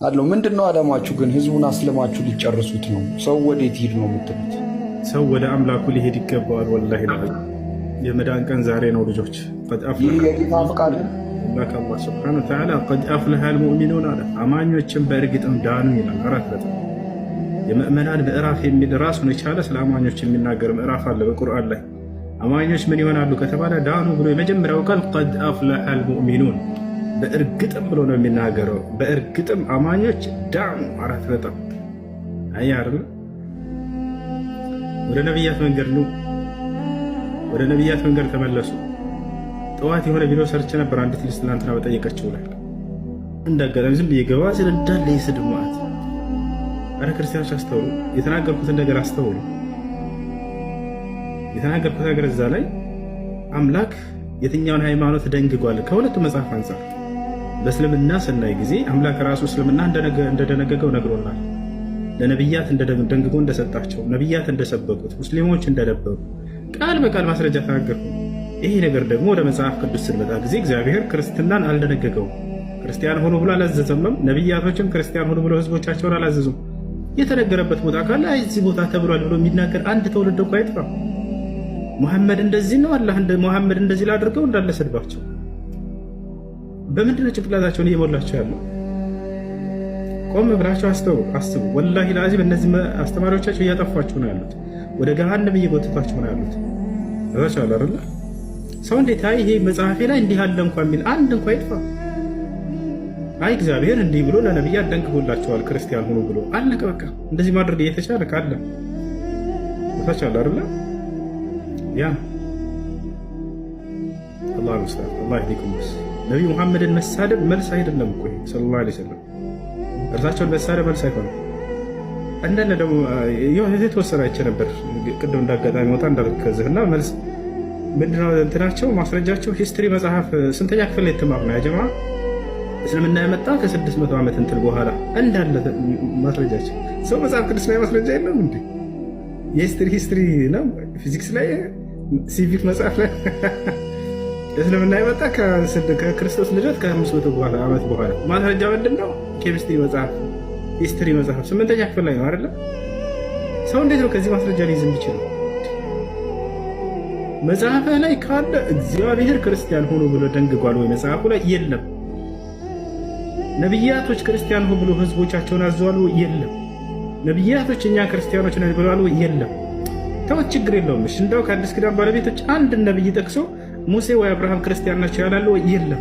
አለው። ምንድነው አላማችሁ ግን? ህዝቡን አስለማችሁ ሊጨርሱት ነው? ሰው ወዴት ሂድ ነው የምትሉት? ሰው ወደ አምላኩ ሊሄድ ይገባዋል። ወላሂ የመዳን ቀን ዛሬ ነው ልጆች። ይህ የጌታ ፈቃድ አምላክ አላህ ሱብሓነሁ ወተዓላ ቀድ አፍለሐል ሙእሚኑን አለ። አማኞችን በእርግጥም ዳኑ ይላል። አራት ነጥብ። የምእመናን ምዕራፍ የሚል ራሱን የቻለ ስለ አማኞች የሚናገር ምዕራፍ አለ በቁርአን ላይ። አማኞች ምን ይሆናሉ ከተባለ ዳኑ ብሎ የመጀመሪያው ቃል ቀድ አፍለሐል ሙእሚኑን በእርግጥም ብሎ ነው የሚናገረው። በእርግጥም አማኞች ዳኑ። አራት ነጥብ። አያር ወደ ነቢያት መንገድ ነው። ወደ ነቢያት መንገድ ተመለሱ። ጠዋት የሆነ ቪዲዮ ሰርች ነበር። አንዲት ልጅ ትናንትና በጠየቀችው ላይ እንዳጋጣሚ ዝም ብዬ ገባ ስል እንዳለ የስድብ ማዕት። አረ ክርስቲያኖች አስተውሉ፣ የተናገርኩትን ነገር አስተውሉ። የተናገርኩት ነገር እዛ ላይ አምላክ የትኛውን ሃይማኖት ደንግጓል ከሁለቱ መጽሐፍ አንጻር። በእስልምና ስናይ ጊዜ አምላክ ራሱ እስልምና እንደደነገገው ነግሮናል። ለነቢያት ደንግጎ እንደሰጣቸው፣ ነቢያት እንደሰበኩት፣ ሙስሊሞች እንደነበሩ ቃል በቃል ማስረጃ ተናገርኩ። ይሄ ነገር ደግሞ ወደ መጽሐፍ ቅዱስ ስንመጣ ጊዜ እግዚአብሔር ክርስትናን አልደነገገውም። ክርስቲያን ሆኖ ብሎ አላዘዘምም። ነቢያቶችም ክርስቲያን ሆኖ ብሎ ህዝቦቻቸውን አላዘዙም። የተነገረበት ቦታ ካለ እዚህ ቦታ ተብሏል ብሎ የሚናገር አንድ ትውልድ እኮ አይጥፋ። ሙሐመድ እንደዚህ ነው፣ አላህ ሙሐመድ እንደዚህ ላድርገው እንዳለ ሰድባቸው። በምንድነው ጭንቅላታቸውን እየሞላቸው ያለው? ቆም ብላቸው አስቡ። ወላሂ ለአዚም እነዚህ አስተማሪዎቻቸው እያጠፏቸው ነው ያሉት። ወደ ገሃነም እየጎተቷቸው ነው ያሉት። እዛቻለ አይደለ? ሰው እንዴት አይ ይሄ መጽሐፌ ላይ እንዲህ አለ እንኳን የሚል አንድ እንኳን ይጥፋ። አይ እግዚአብሔር እንዲህ ብሎ ለነቢያት ደንግጎላቸዋል ክርስቲያን ሆኖ ብሎ አለቀ በቃ። እንደዚህ ማድረግ እየተቻለ ካለ እዛቻለ አይደለ? ያ አላህ ይመስላል። አላህ ይዲኩም። ነብዩ መሐመድን መሳደብ መልስ አይደለም እኮ ሰለላሁ ዐለይሂ ወሰለም። እርሳቸውን መሳደብ መልስ አይሆንም። አንዳንድ ደግሞ የተወሰነ አይቼ ነበር ቅድም እንዳጋጣሚ ወጣ እንዳልከዝህና መልስ ምንድነው እንትናቸው ማስረጃቸው ሂስትሪ መጽሐፍ ስንተኛ ክፍል ላይ የተማሩ ነው ያጀማ እስልምና የመጣ ከ600 ዓመት እንትን በኋላ እንዳለ ማስረጃቸው። ሰው መጽሐፍ ቅዱስ ላይ ማስረጃ የለም እንዴ? የሂስትሪ ነው ፊዚክስ ላይ ሲቪክ መጽሐፍ ላይ እስልምና የመጣ ከክርስቶስ ልደት ከ500 ዓመት በኋላ ማስረጃ ምንድነው? ኬሚስትሪ መጽሐፍ ሂስትሪ መጽሐፍ 8ኛ ክፍል ላይ ነው አይደለ? ሰው እንዴት ነው ከዚህ ማስረጃ ሊይዝ የሚችለው? መጽሐፍ ላይ ካለ እግዚአብሔር ክርስቲያን ሆኖ ብሎ ደንግጓል ወይ? መጽሐፉ ላይ የለም። ነቢያቶች ክርስቲያን ሆኖ ብሎ ህዝቦቻቸውን አዘዋል ወይ? የለም። ነቢያቶች እኛ ክርስቲያኖች ነን ብለዋል ወይ? የለም። ተው ችግር የለውም። እሺ እንደው ከአዲስ ኪዳን ባለቤቶች አንድ ነብይ ጠቅሶ ሙሴ ወይ አብርሃም ክርስቲያን ናቸው ያላሉ ወይ? የለም።